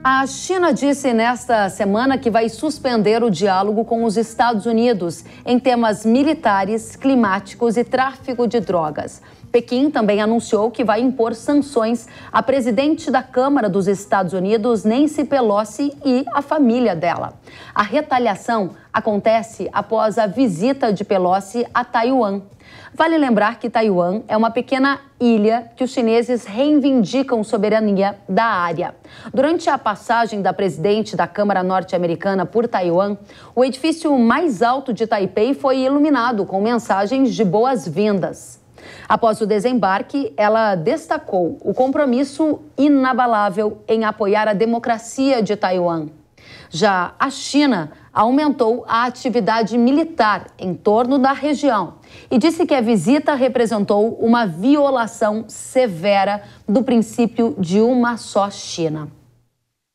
A China disse nesta semana que vai suspender o diálogo com os Estados Unidos em temas militares, climáticos e tráfico de drogas. Pequim também anunciou que vai impor sanções à presidente da Câmara dos Estados Unidos, Nancy Pelosi, e à família dela. A retaliação acontece após a visita de Pelosi a Taiwan. Vale lembrar que Taiwan é uma pequena ilha que os chineses reivindicam soberania da área. Durante a passagem da presidente da Câmara norte-americana por Taiwan, o edifício mais alto de Taipei foi iluminado com mensagens de boas-vindas. Após o desembarque, ela destacou o compromisso inabalável em apoiar a democracia de Taiwan. Já a China aumentou a atividade militar em torno da região e disse que a visita representou uma violação severa do princípio de uma só China.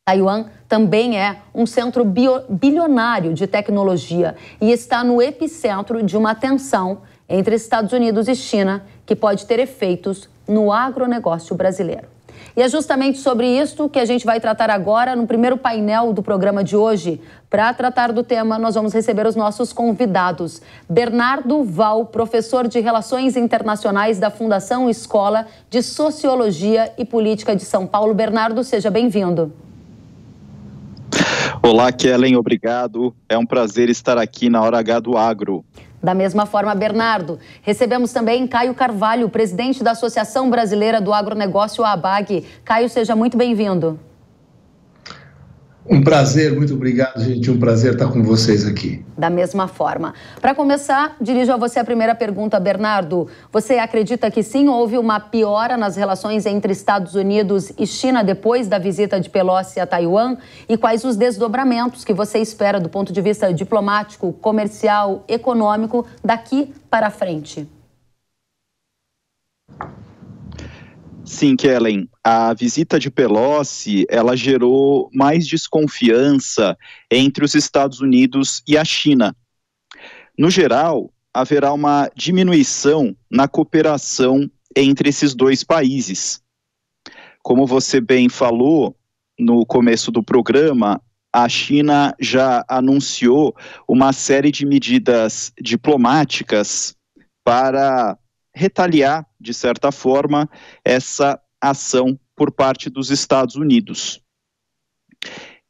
Taiwan também é um centro bilionário de tecnologia e está no epicentro de uma tensão entre Estados Unidos e China que pode ter efeitos no agronegócio brasileiro. E é justamente sobre isso que a gente vai tratar agora no primeiro painel do programa de hoje. Para tratar do tema, nós vamos receber os nossos convidados. Bernardo Val, professor de Relações Internacionais da Fundação Escola de Sociologia e Política de São Paulo. Bernardo, seja bem-vindo. Olá, Kellen, obrigado. É um prazer estar aqui na Hora H do Agro. Da mesma forma, Bernardo, recebemos também Caio Carvalho, presidente da Associação Brasileira do Agronegócio, a ABAG. Caio, seja muito bem-vindo. Um prazer, muito obrigado, gente. Um prazer estar com vocês aqui. Da mesma forma. Para começar, dirijo a você a primeira pergunta, Bernardo. Você acredita que sim, houve uma piora nas relações entre Estados Unidos e China depois da visita de Pelosi a Taiwan? E quais os desdobramentos que você espera do ponto de vista diplomático, comercial, econômico daqui para frente? Sim, Kellen, a visita de Pelosi, ela gerou mais desconfiança entre os Estados Unidos e a China. No geral, haverá uma diminuição na cooperação entre esses dois países. Como você bem falou no começo do programa, a China já anunciou uma série de medidas diplomáticas para retaliar, de certa forma, essa ação por parte dos Estados Unidos.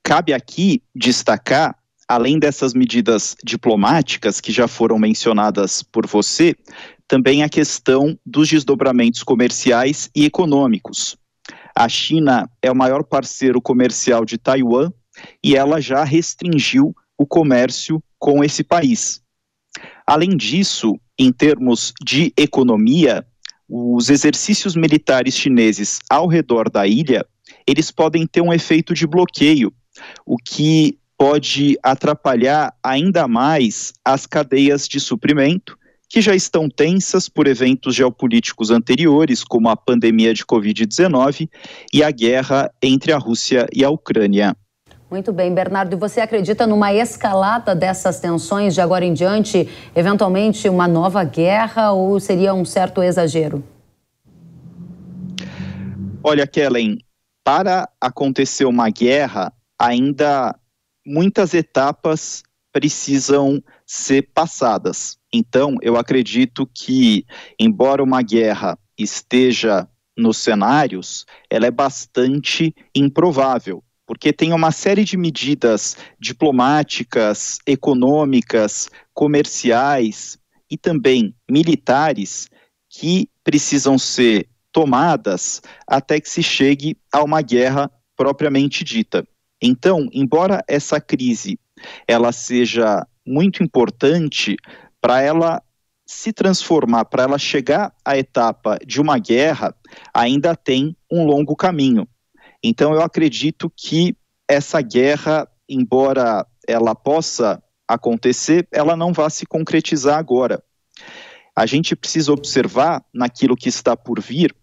Cabe aqui destacar, além dessas medidas diplomáticas que já foram mencionadas por você, também a questão dos desdobramentos comerciais e econômicos. A China é o maior parceiro comercial de Taiwan e ela já restringiu o comércio com esse país. Além disso, em termos de economia, os exercícios militares chineses ao redor da ilha, eles podem ter um efeito de bloqueio, o que pode atrapalhar ainda mais as cadeias de suprimento, que já estão tensas por eventos geopolíticos anteriores, como a pandemia de Covid-19 e a guerra entre a Rússia e a Ucrânia. Muito bem, Bernardo. E você acredita numa escalada dessas tensões de agora em diante, eventualmente uma nova guerra, ou seria um certo exagero? Olha, Kellen, para acontecer uma guerra, ainda muitas etapas precisam ser passadas. Então, eu acredito que, embora uma guerra esteja nos cenários, ela é bastante improvável, porque tem uma série de medidas diplomáticas, econômicas, comerciais e também militares que precisam ser tomadas até que se chegue a uma guerra propriamente dita. Então, embora essa crise ela seja muito importante, para ela se transformar, para ela chegar à etapa de uma guerra, ainda tem um longo caminho. Então, eu acredito que essa guerra, embora ela possa acontecer, ela não vai se concretizar agora. A gente precisa observar naquilo que está por vir,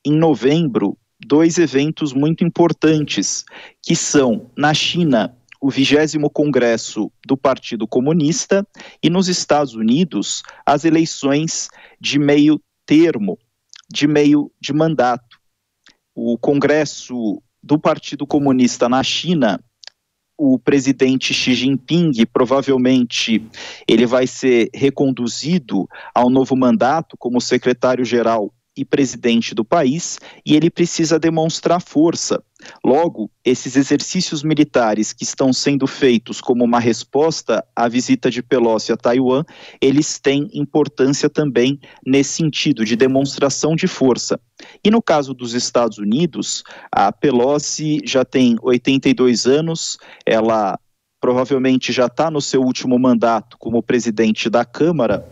em novembro, 2 eventos muito importantes, que são, na China, o 20º Congresso do Partido Comunista e nos Estados Unidos, as eleições de meio termo, de meio de mandato. O Congresso do Partido Comunista na China, o presidente Xi Jinping, provavelmente ele vai ser reconduzido ao novo mandato como secretário-geral e presidente do país, e ele precisa demonstrar força. Logo, esses exercícios militares que estão sendo feitos como uma resposta à visita de Pelosi a Taiwan, eles têm importância também nesse sentido de demonstração de força. E no caso dos Estados Unidos, a Pelosi já tem 82 anos, ela provavelmente já está no seu último mandato como presidente da Câmara,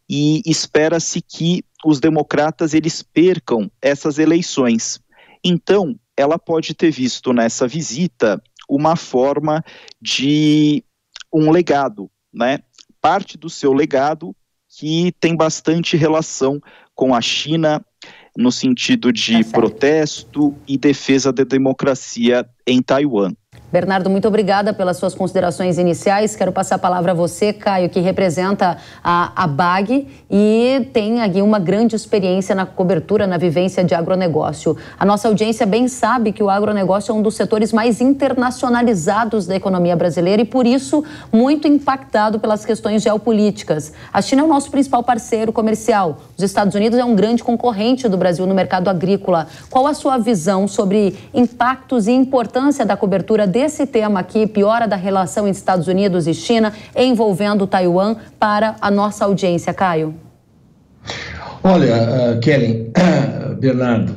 e espera-se que os democratas eles percam essas eleições. Então, ela pode ter visto nessa visita uma forma de um legado, né? Parte do seu legado que tem bastante relação com a China no sentido de protesto e defesa da democracia em Taiwan. Bernardo, muito obrigada pelas suas considerações iniciais. Quero passar a palavra a você, Caio, que representa a ABAG e tem aqui uma grande experiência na cobertura, na vivência de agronegócio. A nossa audiência bem sabe que o agronegócio é um dos setores mais internacionalizados da economia brasileira e, por isso, muito impactado pelas questões geopolíticas. A China é o nosso principal parceiro comercial. Os Estados Unidos é um grande concorrente do Brasil no mercado agrícola. Qual a sua visão sobre impactos e importância da cobertura desse tema aqui, piora da relação entre Estados Unidos e China, envolvendo Taiwan, para a nossa audiência, Caio? Olha, Kellen, Bernardo,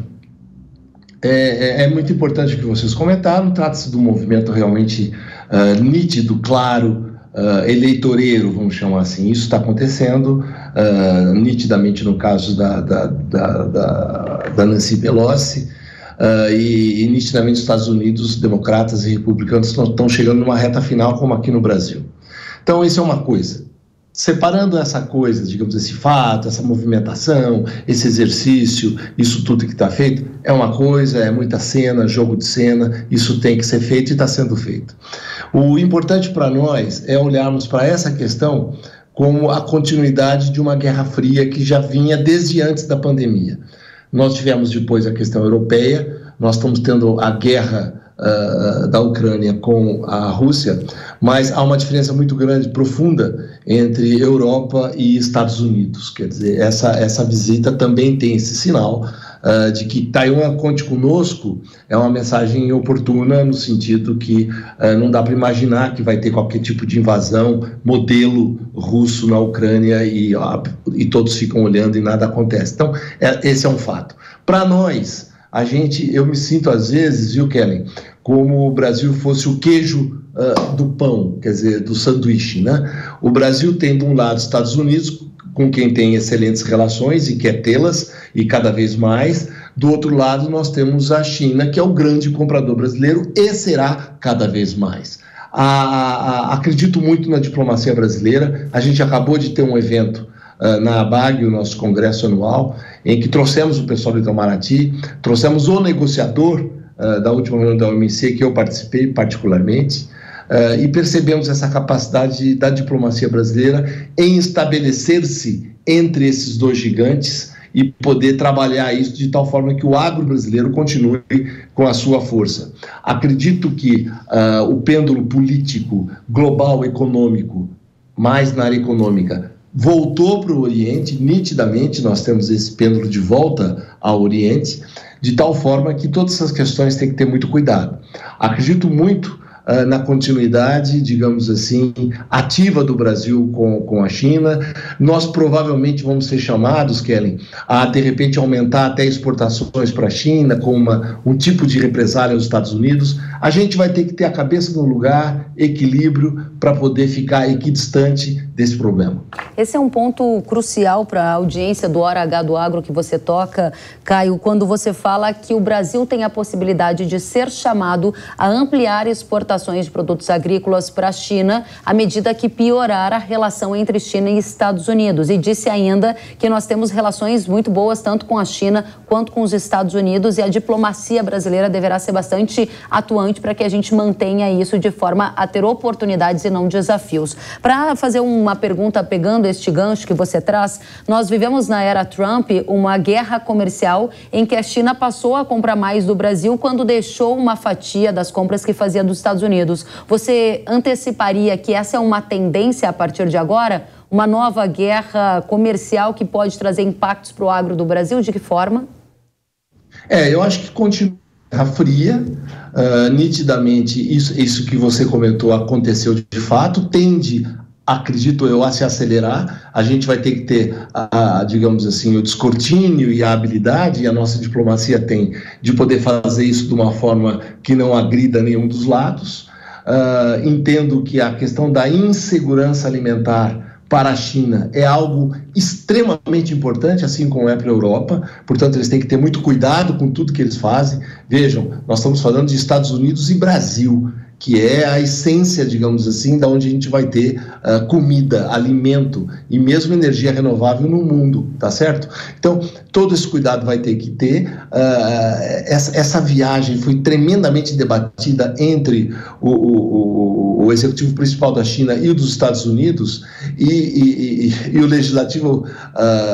é muito importante o que vocês comentaram. Trata-se de um movimento realmente nítido, claro, eleitoreiro, vamos chamar assim. Isso está acontecendo nitidamente no caso da Nancy Pelosi. E nitidamente os Estados Unidos, democratas e republicanos estão chegando numa reta final como aqui no Brasil. Então isso é uma coisa. Separando essa coisa, digamos, esse fato, essa movimentação, esse exercício, isso tudo que está feito, é uma coisa, é muita cena, jogo de cena, isso tem que ser feito e está sendo feito. O importante para nós é olharmos para essa questão como a continuidade de uma guerra fria que já vinha desde antes da pandemia. Nós tivemos depois a questão europeia, nós estamos tendo a guerra da Ucrânia com a Rússia, mas há uma diferença muito grande, profunda, entre Europa e Estados Unidos. Quer dizer, essa visita também tem esse sinal de que Taiwan conte conosco, é uma mensagem oportuna no sentido que não dá para imaginar que vai ter qualquer tipo de invasão modelo russo na Ucrânia e todos ficam olhando e nada acontece. Então, esse é um fato. Para nós, eu me sinto às vezes, viu, Kellen, como o Brasil fosse o queijo do pão, quer dizer, do sanduíche, né? O Brasil tem de um lado os Estados Unidos, com quem tem excelentes relações e quer tê-las, e cada vez mais. Do outro lado, nós temos a China, que é o grande comprador brasileiro e será cada vez mais. Acredito muito na diplomacia brasileira. A gente acabou de ter um evento na ABAG, o nosso congresso anual, em que trouxemos o pessoal do Itamaraty, trouxemos o negociador da última reunião da OMC, que eu participei particularmente, e percebemos essa capacidade da diplomacia brasileira em estabelecer-se entre esses dois gigantes e poder trabalhar isso de tal forma que o agro brasileiro continue com a sua força. Acredito que o pêndulo político, global, econômico, mais na área econômica, voltou para o Oriente, nitidamente nós temos esse pêndulo de volta ao Oriente, de tal forma que todas essas questões têm que ter muito cuidado. Acredito muito na continuidade, digamos assim, ativa do Brasil com a China. Nós provavelmente vamos ser chamados, Kellen, a de repente aumentar até exportações para a China, com um tipo de represália aos Estados Unidos. A gente vai ter que ter a cabeça no lugar, equilíbrio, para poder ficar equidistante desse problema. Esse é um ponto crucial para a audiência do Hora H do Agro que você toca, Caio, quando você fala que o Brasil tem a possibilidade de ser chamado a ampliar exportações exportações de produtos agrícolas para a China, à medida que piorar a relação entre China e Estados Unidos. E disse ainda que nós temos relações muito boas tanto com a China quanto com os Estados Unidos, e a diplomacia brasileira deverá ser bastante atuante para que a gente mantenha isso de forma a ter oportunidades e não desafios. Para fazer uma pergunta pegando este gancho que você traz, nós vivemos na era Trump uma guerra comercial em que a China passou a comprar mais do Brasil quando deixou uma fatia das compras que fazia dos Estados Unidos. Você anteciparia que essa é uma tendência a partir de agora? Uma nova guerra comercial que pode trazer impactos para o agro do Brasil? De que forma? Eu acho que continua Guerra Fria. Nitidamente, isso que você comentou aconteceu de fato, tende, acredito eu, a se acelerar. A gente vai ter que ter, digamos assim, o descortínio e a habilidade, e a nossa diplomacia tem, de poder fazer isso de uma forma que não agrida nenhum dos lados. Entendo que a questão da insegurança alimentar para a China é algo extremamente importante, assim como é para a Europa. Portanto, eles têm que ter muito cuidado com tudo que eles fazem. Vejam, nós estamos falando de Estados Unidos e Brasil, que é a essência, digamos assim, da onde a gente vai ter comida, alimento e mesmo energia renovável no mundo, tá certo? Então, todo esse cuidado vai ter que ter. Essa viagem foi tremendamente debatida entre o executivo principal da China e o dos Estados Unidos, e o legislativo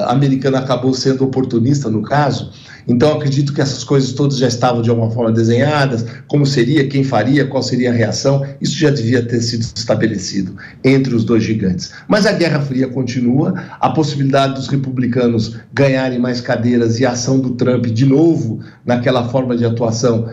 americano acabou sendo oportunista no caso. Então, acredito que essas coisas todas já estavam de alguma forma desenhadas, como seria, quem faria, qual seria a reação. Isso já devia ter sido estabelecido entre os dois gigantes. Mas a Guerra Fria continua, a possibilidade dos republicanos ganharem mais cadeiras e a ação do Trump de novo naquela forma de atuação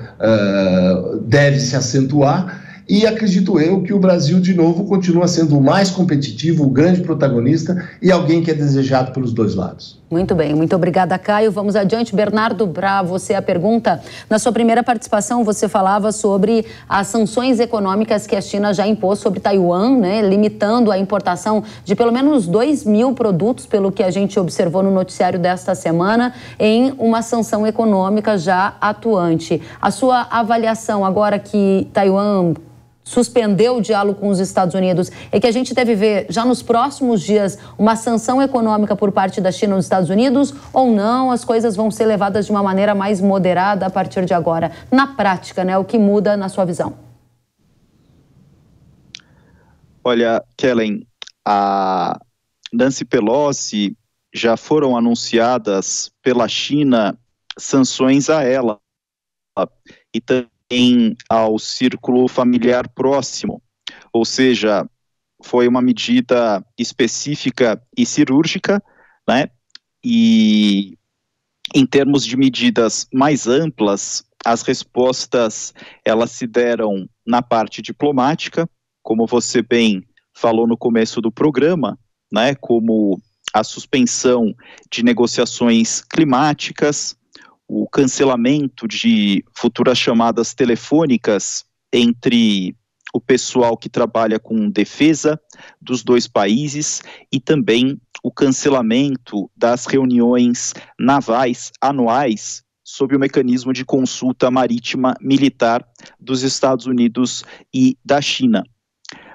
deve se acentuar. E acredito eu que o Brasil, de novo, continua sendo o mais competitivo, o grande protagonista e alguém que é desejado pelos dois lados. Muito bem, muito obrigada, Caio. Vamos adiante. Bernardo, para você a pergunta. Na sua primeira participação, você falava sobre as sanções econômicas que a China já impôs sobre Taiwan, né, limitando a importação de pelo menos 2.000 produtos, pelo que a gente observou no noticiário desta semana, em uma sanção econômica já atuante. A sua avaliação agora que Taiwan suspendeu o diálogo com os Estados Unidos é que a gente deve ver já nos próximos dias uma sanção econômica por parte da China nos Estados Unidos, ou não, as coisas vão ser levadas de uma maneira mais moderada a partir de agora? Na prática, né, o que muda na sua visão? Olha, Kellen, a Nancy Pelosi já foram anunciadas pela China sanções a ela e também ao círculo familiar próximo, ou seja, foi uma medida específica e cirúrgica, né? E em termos de medidas mais amplas, as respostas elas se deram na parte diplomática, como você bem falou no começo do programa, né? Como a suspensão de negociações climáticas, o cancelamento de futuras chamadas telefônicas entre o pessoal que trabalha com defesa dos dois países e também o cancelamento das reuniões navais anuais sob o mecanismo de consulta marítima militar dos Estados Unidos e da China.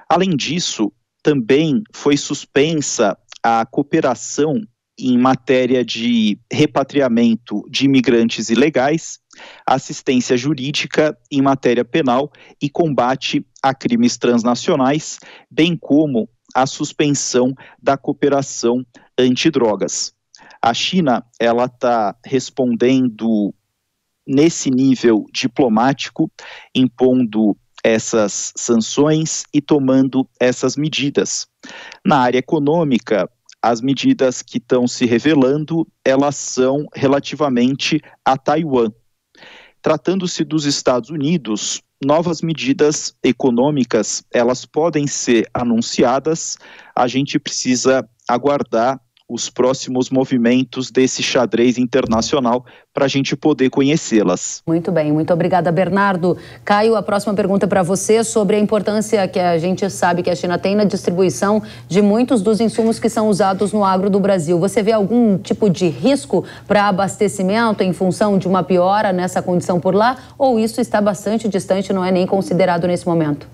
Além disso, também foi suspensa a cooperação em matéria de repatriamento de imigrantes ilegais, assistência jurídica em matéria penal e combate a crimes transnacionais, bem como a suspensão da cooperação antidrogas. A China, ela está respondendo nesse nível diplomático, impondo essas sanções e tomando essas medidas. Na área econômica, as medidas que estão se revelando, elas são relativamente a Taiwan. Tratando-se dos Estados Unidos, novas medidas econômicas, elas podem ser anunciadas, a gente precisa aguardar os próximos movimentos desse xadrez internacional para a gente poder conhecê-las. Muito bem, muito obrigada, Bernardo. Caio, a próxima pergunta para você sobre a importância que a gente sabe que a China tem na distribuição de muitos dos insumos que são usados no agro do Brasil. Você vê algum tipo de risco para abastecimento em função de uma piora nessa condição por lá? Ou isso está bastante distante, não é nem considerado nesse momento?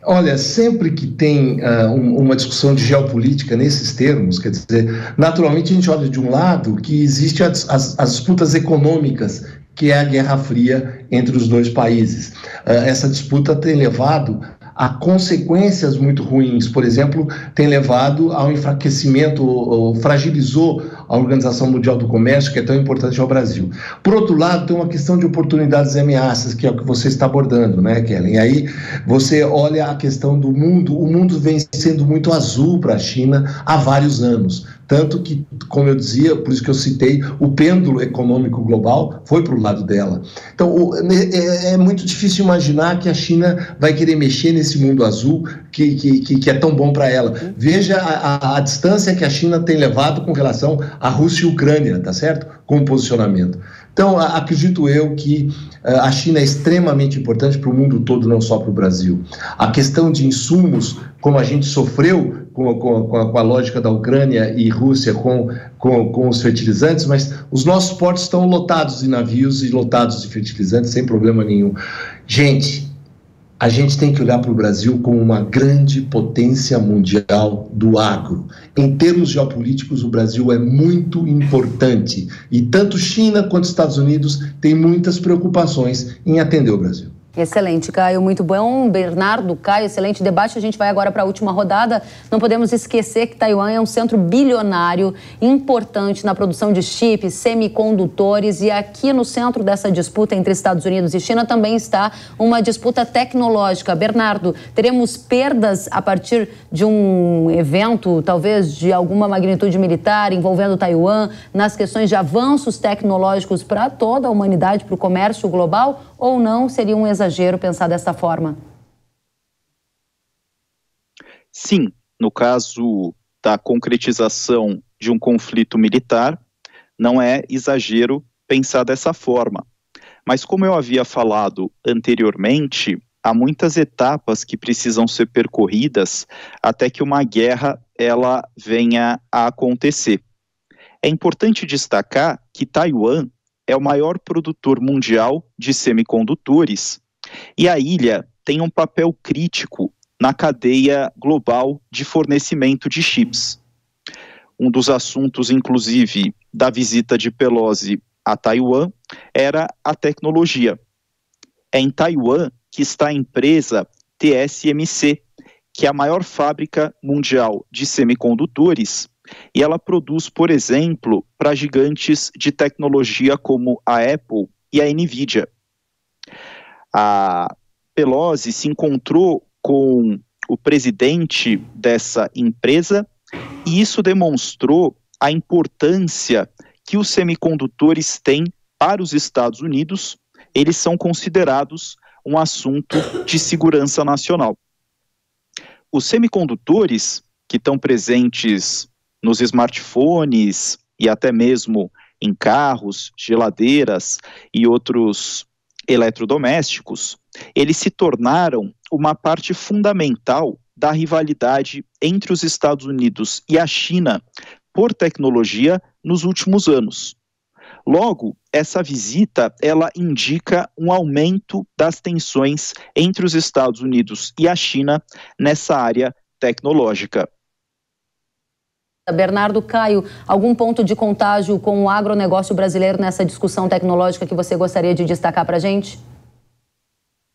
Olha, sempre que tem uma discussão de geopolítica nesses termos, quer dizer, naturalmente a gente olha de um lado que existe as disputas econômicas, que é a Guerra Fria entre os dois países. Essa disputa tem levado a consequências muito ruins, por exemplo, tem levado ao enfraquecimento, ou fragilizou a Organização Mundial do Comércio, que é tão importante ao Brasil. Por outro lado, tem uma questão de oportunidades e ameaças, que é o que você está abordando, né, Kellen? E aí você olha a questão do mundo, o mundo vem sendo muito azul para a China há vários anos. Tanto que, como eu dizia, por isso que eu citei, o pêndulo econômico global foi para o lado dela. Então, é muito difícil imaginar que a China vai querer mexer nesse mundo azul que é tão bom para ela. Veja a distância que a China tem levado com relação à Rússia e Ucrânia, tá certo? Com o posicionamento. Então, acredito eu que a China é extremamente importante para o mundo todo, não só para o Brasil. A questão de insumos, como a gente sofreu com a lógica da Ucrânia e Rússia com os fertilizantes, mas os nossos portos estão lotados de navios e lotados de fertilizantes sem problema nenhum. Gente, a gente tem que olhar para o Brasil como uma grande potência mundial do agro. Em termos geopolíticos, o Brasil é muito importante e tanto China quanto Estados Unidos têm muitas preocupações em atender o Brasil. Excelente, Caio, muito bom. Bernardo, Caio, excelente debate. A gente vai agora para a última rodada. Não podemos esquecer que Taiwan é um centro bilionário importante na produção de chips, semicondutores, e aqui no centro dessa disputa entre Estados Unidos e China também está uma disputa tecnológica. Bernardo, teremos perdas a partir de um evento, talvez de alguma magnitude militar envolvendo Taiwan, nas questões de avanços tecnológicos para toda a humanidade, para o comércio global, ou não? Seria um exagero pensar dessa forma? Sim, no caso da concretização de um conflito militar, não é exagero pensar dessa forma. Mas como eu havia falado anteriormente, há muitas etapas que precisam ser percorridas até que uma guerra ela venha a acontecer. É importante destacar que Taiwan é o maior produtor mundial de semicondutores e a ilha tem um papel crítico na cadeia global de fornecimento de chips. Um dos assuntos, inclusive, da visita de Pelosi a Taiwan era a tecnologia. É em Taiwan que está a empresa TSMC, que é a maior fábrica mundial de semicondutores, e ela produz, por exemplo, para gigantes de tecnologia como a Apple e a Nvidia. A Pelosi se encontrou com o presidente dessa empresa e isso demonstrou a importância que os semicondutores têm para os Estados Unidos. Eles são considerados um assunto de segurança nacional. Os semicondutores que estão presentes nos smartphones e até mesmo em carros, geladeiras e outros eletrodomésticos, eles se tornaram uma parte fundamental da rivalidade entre os Estados Unidos e a China por tecnologia nos últimos anos. Logo, essa visita, ela indica um aumento das tensões entre os Estados Unidos e a China nessa área tecnológica. Bernardo, Caio, algum ponto de contágio com o agronegócio brasileiro nessa discussão tecnológica que você gostaria de destacar para a gente?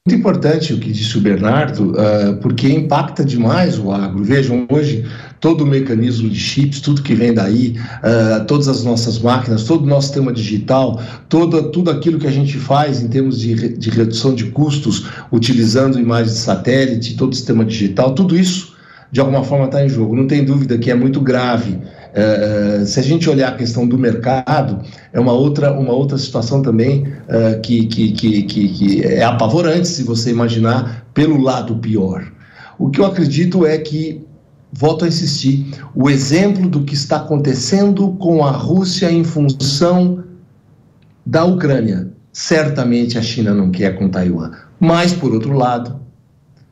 Muito importante o que disse o Bernardo, porque impacta demais o agro. Vejam, hoje, todo o mecanismo de chips, tudo que vem daí, todas as nossas máquinas, todo o nosso sistema digital, tudo aquilo que a gente faz em termos de redução de custos, utilizando imagens de satélite, todo o sistema digital, tudo isso, de alguma forma, está em jogo. Não tem dúvida que é muito grave. Se a gente olhar a questão do mercado, é uma outra situação também que é apavorante se você imaginar pelo lado pior. O que eu acredito é que volto a insistir, o exemplo do que está acontecendo com a Rússia em função da Ucrânia. Certamente a China não quer com Taiwan. Mas, por outro lado,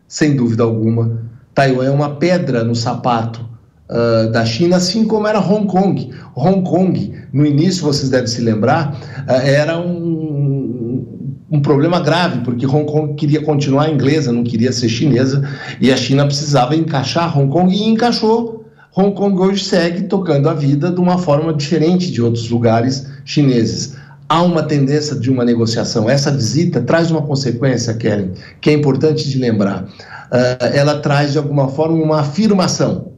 sem dúvida alguma, Taiwan é uma pedra no sapato da China, assim como era Hong Kong. Hong Kong, no início, vocês devem se lembrar, era um problema grave, porque Hong Kong queria continuar inglesa, não queria ser chinesa, e a China precisava encaixar Hong Kong, e encaixou. Hong Kong hoje segue tocando a vida de uma forma diferente de outros lugares chineses. Há uma tendência de uma negociação. Essa visita traz uma consequência, Kellen, que é importante de lembrar. Ela traz, de alguma forma, uma afirmação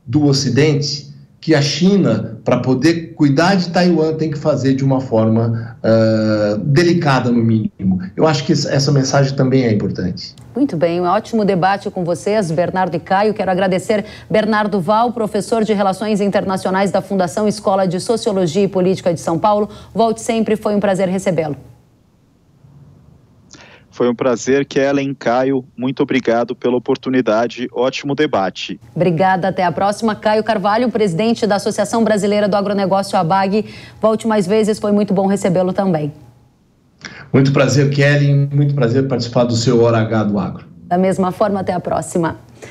do Ocidente que a China, para poder cuidar de Taiwan, tem que fazer de uma forma delicada, no mínimo. Eu acho que essa mensagem também é importante. Muito bem, um ótimo debate com vocês, Bernardo e Caio. Quero agradecer Bernardo Val, professor de Relações Internacionais da Fundação Escola de Sociologia e Política de São Paulo. Volte sempre, foi um prazer recebê-lo. Foi um prazer, Kellen, Caio, muito obrigado pela oportunidade, ótimo debate. Obrigada, até a próxima. Caio Carvalho, presidente da Associação Brasileira do Agronegócio ABAG. Volte mais vezes, foi muito bom recebê-lo também. Muito prazer, Kellen, muito prazer participar do seu Hora H do Agro. Da mesma forma, até a próxima.